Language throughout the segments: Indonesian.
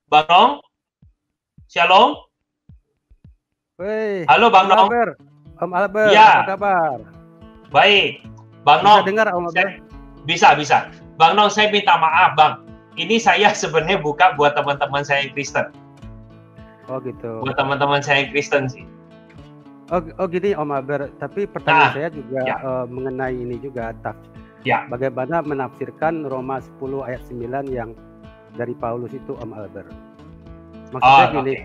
Bang Nong, Shalom. Woi, Halo Bang Om Nong. Albert. Om Albert, Ya, apa kabar? baik. Bang Bisa Nong, dengar Om Albert? bisa. Bang Nong, saya minta maaf, Bang. Ini saya sebenarnya buka buat teman-teman saya yang Kristen. Oh gitu. Buat teman-teman saya yang Kristen sih. Oh gini Om Albert, tapi pertanyaan saya juga ya. mengenai ini juga, Ya. bagaimana menafsirkan Roma 10 ayat 9 yang dari Paulus itu Om Albert. Maksudnya gini,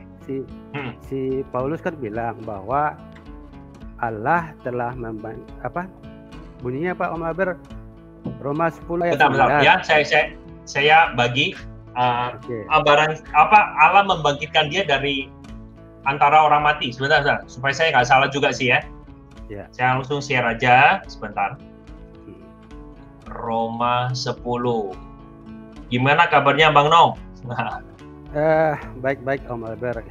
si Paulus kan bilang bahwa Allah telah bunyinya apa Om Albert? Roma 10 ayat 9. Bentar, ya, saya bagi Allah membangkitkan dia dari antara orang mati. Sebentar, supaya saya nggak salah juga sih ya. Saya langsung share aja sebentar. Roma 10. Gimana kabarnya Bang Nong? Baik Om Albert.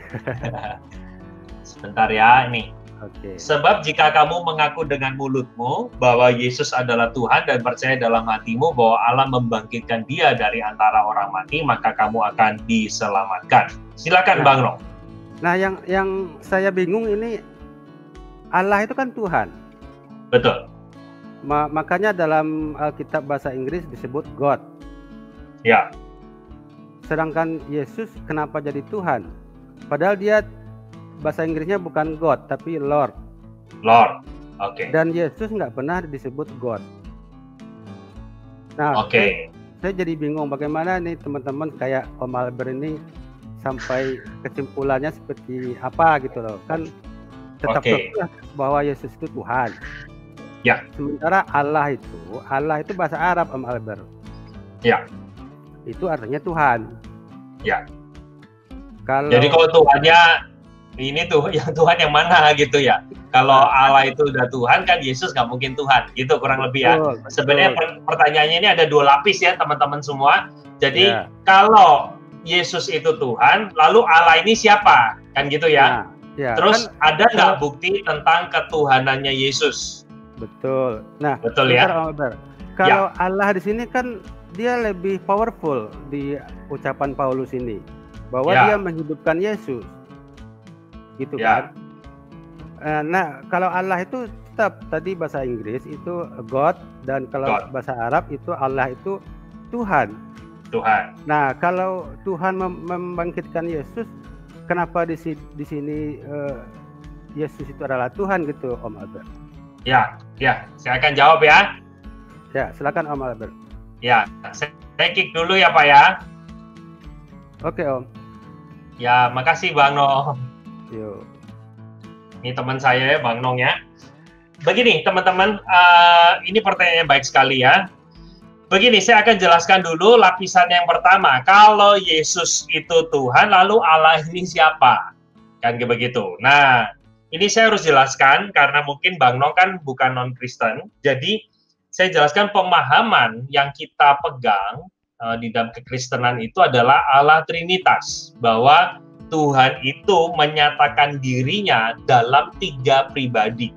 Sebentar ya, ini. Okay. Sebab jika kamu mengaku dengan mulutmu bahwa Yesus adalah Tuhan dan percaya dalam hatimu bahwa Allah membangkitkan dia dari antara orang mati, maka kamu akan diselamatkan. Silakan Bang Nong. Nah, yang saya bingung ini, Allah itu kan Tuhan. Betul. Makanya dalam Alkitab bahasa Inggris disebut God. Ya. Sedangkan Yesus kenapa jadi Tuhan? Padahal dia bahasa Inggrisnya bukan God, tapi Lord. Lord, oke. Okay. Dan Yesus nggak pernah disebut God. Nah, saya jadi bingung bagaimana nih teman-teman kayak Om Albert ini sampai kesimpulannya seperti apa gitu loh. Kan tetap bahwa Yesus itu Tuhan. Ya. Sementara Allah itu bahasa Arab Om Albert. Ya. Itu artinya Tuhan. Ya. Jadi kalau Tuhannya ini tuh yang Tuhan yang mana gitu ya. Kalau Allah itu udah Tuhan kan Yesus nggak mungkin Tuhan gitu kurang lebih ya. Sebenarnya pertanyaannya ini ada dua lapis ya teman-teman semua. Jadi kalau Yesus itu Tuhan, lalu Allah ini siapa? Kan gitu ya. Terus kan, ada nggak bukti tentang ketuhanannya Yesus? Betul. Nah, betul ya. Kalau Allah di sini kan dia lebih powerful di ucapan Paulus ini bahwa dia menghidupkan Yesus. Gitu kan. Nah, kalau Allah itu tetap tadi bahasa Inggris itu God dan kalau bahasa Arab itu Allah itu Tuhan. Nah, kalau Tuhan membangkitkan Yesus, kenapa di sini Yesus itu adalah Tuhan gitu, Om Albert? Ya, saya akan jawab ya. Ya, silakan Om Albert. Ya, saya kick dulu ya Pak ya. Oke Om. Ya, makasih Bang Nong. Yo. Ini teman saya ya, Bang Nong ya. Begini teman-teman, ini pertanyaan yang baik sekali ya. Begini, saya akan jelaskan dulu lapisan yang pertama. Kalau Yesus itu Tuhan, lalu Allah ini siapa? Kan begitu. Nah, ini saya harus jelaskan karena mungkin Bang Nong kan bukan non-Kristen. Jadi, saya jelaskan pemahaman yang kita pegang di dalam kekristenan itu adalah Allah Trinitas. Bahwa Tuhan itu menyatakan dirinya dalam 3 pribadi.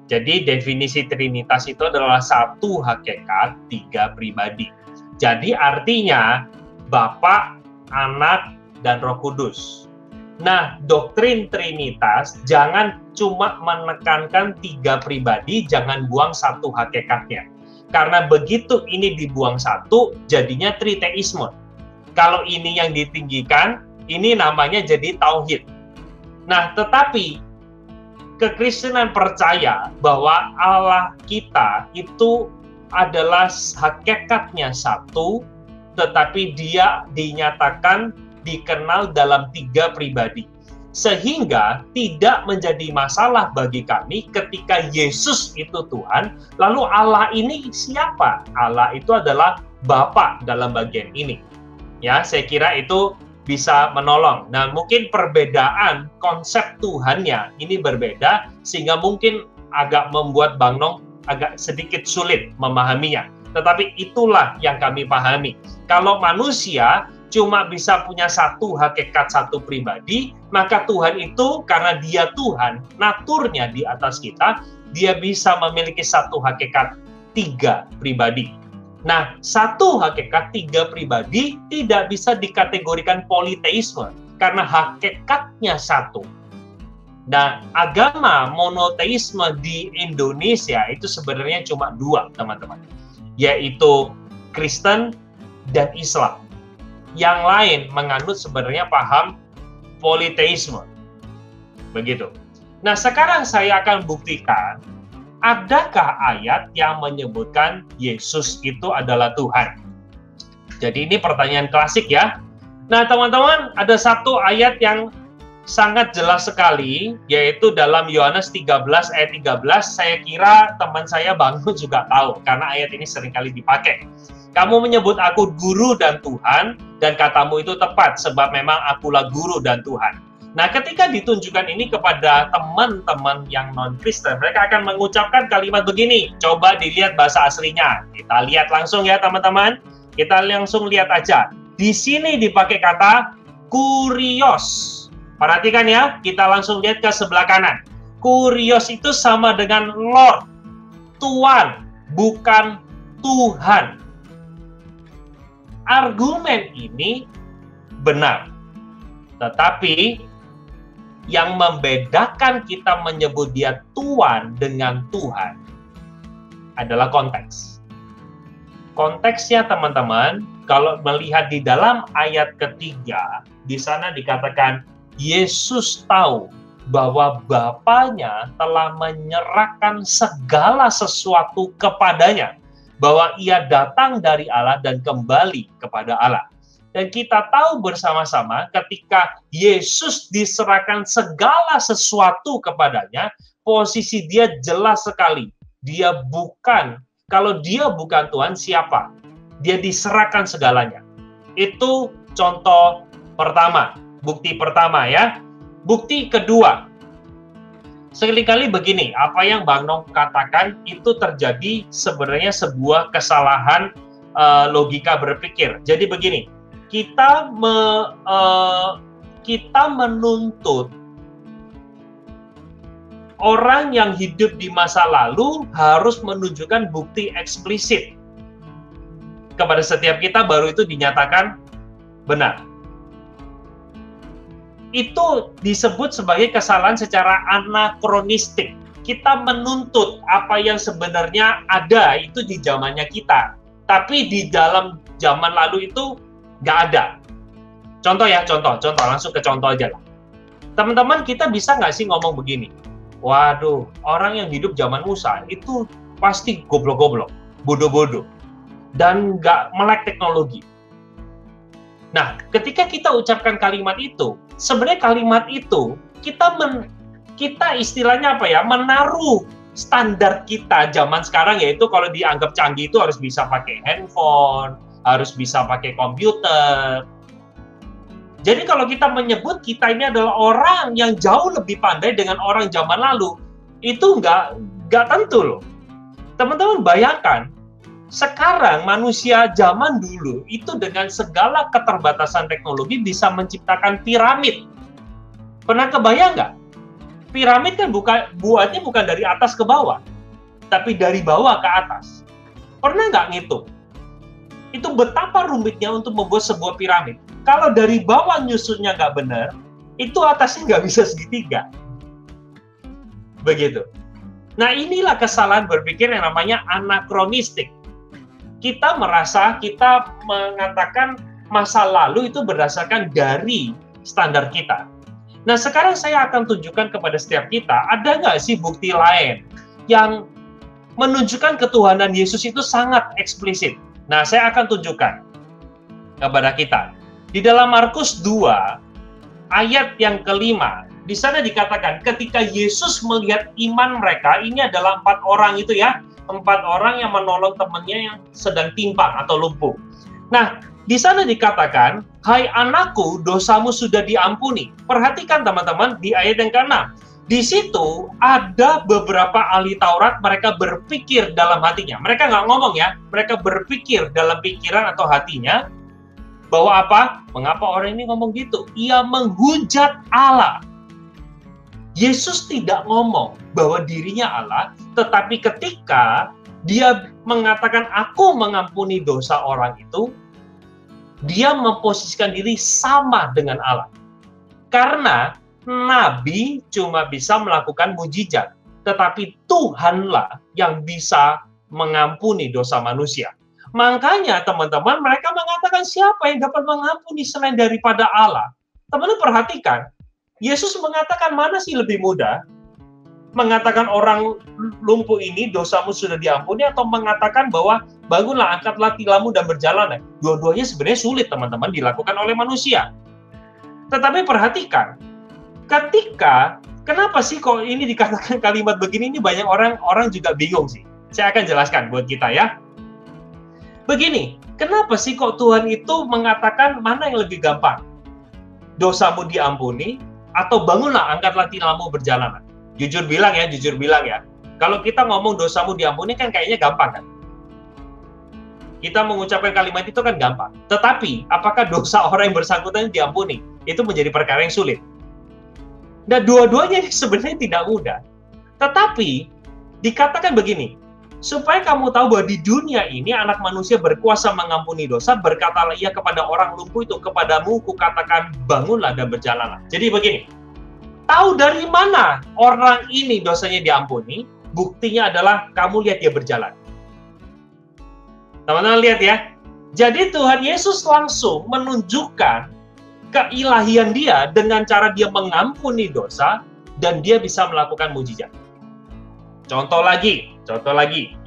Jadi definisi Trinitas itu adalah satu hakikat 3 pribadi. Jadi artinya Bapa, Anak, dan Roh Kudus. Nah, doktrin Trinitas jangan cuma menekankan 3 pribadi, jangan buang satu hakikatnya. Karena begitu ini dibuang satu, jadinya triteisme. Kalau ini yang ditinggikan, ini namanya jadi tauhid. Nah, tetapi kekristenan percaya bahwa Allah kita itu adalah hakikatnya satu, tetapi dia dinyatakan dikenal dalam 3 pribadi. Sehingga tidak menjadi masalah bagi kami ketika Yesus itu Tuhan, lalu Allah ini siapa? Allah itu adalah Bapa dalam bagian ini. Ya, saya kira itu bisa menolong. Nah, mungkin perbedaan konsep Tuhannya ini berbeda, sehingga mungkin agak membuat Bang Nong agak sedikit sulit memahaminya. Tetapi itulah yang kami pahami. Kalau manusia cuma bisa punya satu hakikat, satu pribadi, maka Tuhan itu karena dia Tuhan, naturnya di atas kita, dia bisa memiliki satu hakikat 3 pribadi. Nah, satu hakikat, tiga pribadi tidak bisa dikategorikan politeisme karena hakikatnya satu. Nah, agama monoteisme di Indonesia itu sebenarnya cuma dua, teman-teman, yaitu Kristen dan Islam. Yang lain menganut sebenarnya paham politeisme. Begitu. Nah, sekarang saya akan buktikan, adakah ayat yang menyebutkan Yesus itu adalah Tuhan? Jadi ini pertanyaan klasik ya. Nah, teman-teman, ada satu ayat yang sangat jelas sekali, yaitu dalam Yohanes 13 ayat 13. Saya kira teman saya Bang Nun juga tahu, karena ayat ini seringkali dipakai. Kamu menyebut aku guru dan Tuhan, dan katamu itu tepat, sebab memang akulah guru dan Tuhan. Nah, ketika ditunjukkan ini kepada teman-teman yang non-Kristen, mereka akan mengucapkan kalimat begini. Coba dilihat bahasa aslinya. Kita lihat langsung ya, teman-teman. Kita langsung lihat aja. Di sini dipakai kata kurios. Perhatikan ya, kita langsung lihat ke sebelah kanan. Kurios itu sama dengan Lord, Tuan, bukan Tuhan. Argumen ini benar. Tetapi yang membedakan kita menyebut dia Tuan dengan Tuhan adalah konteks. Konteksnya, teman-teman, kalau melihat di dalam ayat ketiga, di sana dikatakan Yesus tahu bahwa Bapanya telah menyerahkan segala sesuatu kepadanya, bahwa ia datang dari Allah dan kembali kepada Allah. Dan kita tahu bersama-sama ketika Yesus diserahkan segala sesuatu kepadanya, posisi dia jelas sekali. Dia bukan, kalau dia bukan Tuhan, siapa? Dia diserahkan segalanya. Itu contoh pertama, bukti pertama ya. Bukti kedua, sekali-kali begini, apa yang Bang Nong katakan itu terjadi sebenarnya sebuah kesalahan logika berpikir. Jadi begini, kita menuntut orang yang hidup di masa lalu harus menunjukkan bukti eksplisit kepada setiap kita, baru itu dinyatakan benar. Itu disebut sebagai kesalahan secara anakronistik. Kita menuntut apa yang sebenarnya ada itu di zamannya kita, tapi di dalam zaman lalu itu nggak ada. Contoh ya, contoh langsung ke contoh aja lah. Teman-teman, kita bisa nggak sih ngomong begini? Waduh, orang yang hidup zaman Musa itu pasti goblok-goblok, bodoh-bodoh, dan nggak melek teknologi. Nah, ketika kita ucapkan kalimat itu, sebenarnya kalimat itu kita istilahnya apa ya? Menaruh standar kita zaman sekarang, yaitu kalau dianggap canggih itu harus bisa pakai handphone, harus bisa pakai komputer. Jadi kalau kita menyebut kita ini adalah orang yang jauh lebih pandai dengan orang zaman lalu, itu nggak tentu loh. Teman-teman bayangkan, sekarang manusia zaman dulu itu dengan segala keterbatasan teknologi bisa menciptakan piramid. Pernah kebayang nggak? Piramid kan buatnya bukan dari atas ke bawah, tapi dari bawah ke atas. Pernah nggak ngitung? Itu betapa rumitnya untuk membuat sebuah piramid. Kalau dari bawah nyusunnya nggak benar, itu atasnya nggak bisa segitiga. Begitu. Nah, inilah kesalahan berpikir yang namanya anakronistik. Kita mengatakan masa lalu itu berdasarkan dari standar kita. Nah, sekarang saya akan tunjukkan kepada setiap kita, ada nggak sih bukti lain yang menunjukkan ketuhanan Yesus itu sangat eksplisit. Nah, saya akan tunjukkan kepada kita. Di dalam Markus 2, ayat yang kelima, di sana dikatakan ketika Yesus melihat iman mereka, ini adalah 4 orang itu ya, 4 orang yang menolong temannya yang sedang timpang atau lumpuh. Nah, di sana dikatakan, hai anakku, dosamu sudah diampuni. Perhatikan teman-teman, di ayat yang ke-6. Di situ ada beberapa ahli Taurat, mereka berpikir dalam hatinya. Mereka nggak ngomong ya, mereka berpikir dalam pikiran atau hatinya, bahwa apa? Mengapa orang ini ngomong gitu? Ia menghujat Allah. Yesus tidak ngomong bahwa dirinya Allah, tetapi ketika dia mengatakan aku mengampuni dosa orang itu, dia memposisikan diri sama dengan Allah. Karena nabi cuma bisa melakukan mujizat, tetapi Tuhanlah yang bisa mengampuni dosa manusia. Makanya teman-teman, mereka mengatakan siapa yang dapat mengampuni selain daripada Allah. Teman-teman perhatikan, Yesus mengatakan mana sih lebih mudah? Mengatakan orang lumpuh ini dosamu sudah diampuni, atau mengatakan bahwa bangunlah, angkatlah tilammu dan berjalanlah. Dua-duanya sebenarnya sulit teman-teman dilakukan oleh manusia. Tetapi perhatikan, kenapa sih kok ini dikatakan kalimat begini, ini banyak orang juga bingung sih. Saya akan jelaskan buat kita ya. Begini, kenapa sih kok Tuhan itu mengatakan mana yang lebih gampang? Dosamu diampuni, atau bangunlah, angkatlah tilammu berjalanlah. Jujur bilang ya. Kalau kita ngomong dosamu diampuni kan kayaknya gampang kan? Kita mengucapkan kalimat itu kan gampang. Tetapi, apakah dosa orang yang bersangkutan diampuni? Itu menjadi perkara yang sulit. Nah, dua-duanya sebenarnya tidak mudah. Tetapi, dikatakan begini, supaya kamu tahu bahwa di dunia ini anak manusia berkuasa mengampuni dosa, berkatalah ia kepada orang lumpuh itu, kepadamu kukatakan bangunlah dan berjalanlah. Jadi begini, tahu dari mana orang ini dosanya diampuni? Buktinya adalah kamu lihat dia berjalan. Teman-teman lihat ya. Jadi Tuhan Yesus langsung menunjukkan keilahian dia dengan cara dia mengampuni dosa dan dia bisa melakukan mujizat. Contoh lagi,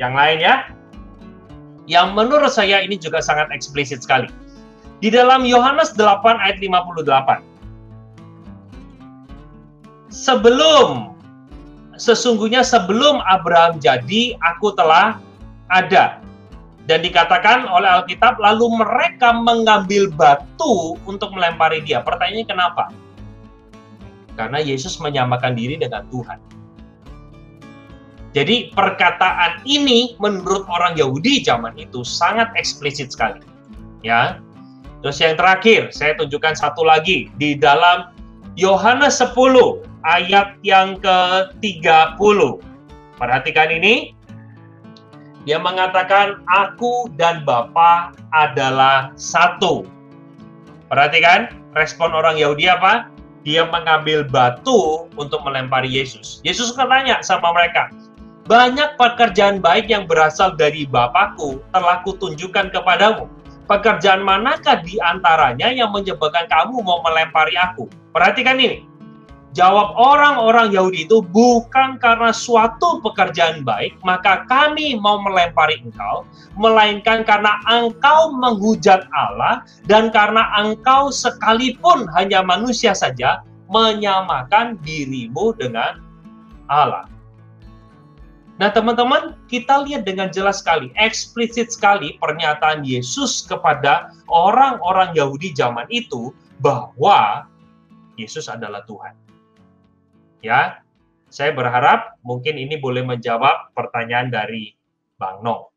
yang lain ya. Yang menurut saya ini juga sangat eksplisit sekali. Di dalam Yohanes 8 ayat 58. Sesungguhnya sebelum Abraham jadi, aku telah ada. Dan dikatakan oleh Alkitab, lalu mereka mengambil batu untuk melempari dia. Pertanyaannya kenapa? Karena Yesus menyamakan diri dengan Tuhan. Jadi perkataan ini menurut orang Yahudi zaman itu sangat eksplisit sekali. Ya. Terus yang terakhir, saya tunjukkan satu lagi di dalam Yohanes 10 ayat yang ke-30. Perhatikan ini. Dia mengatakan, aku dan Bapa adalah satu. Perhatikan, respon orang Yahudi apa? Dia mengambil batu untuk melempari Yesus. Yesus bertanya sama mereka, banyak pekerjaan baik yang berasal dari Bapakku telah kutunjukkan kepadamu. Pekerjaan manakah di antaranya yang menyebabkan kamu mau melempari aku? Perhatikan ini. Jawab orang-orang Yahudi itu, bukan karena suatu pekerjaan baik, maka kami mau melempari engkau, melainkan karena engkau menghujat Allah, dan karena engkau sekalipun hanya manusia saja, menyamakan dirimu dengan Allah. Nah teman-teman, kita lihat dengan jelas sekali, eksplisit sekali pernyataan Yesus kepada orang-orang Yahudi zaman itu, bahwa Yesus adalah Tuhan. Ya, saya berharap mungkin ini boleh menjawab pertanyaan dari Bang Nong.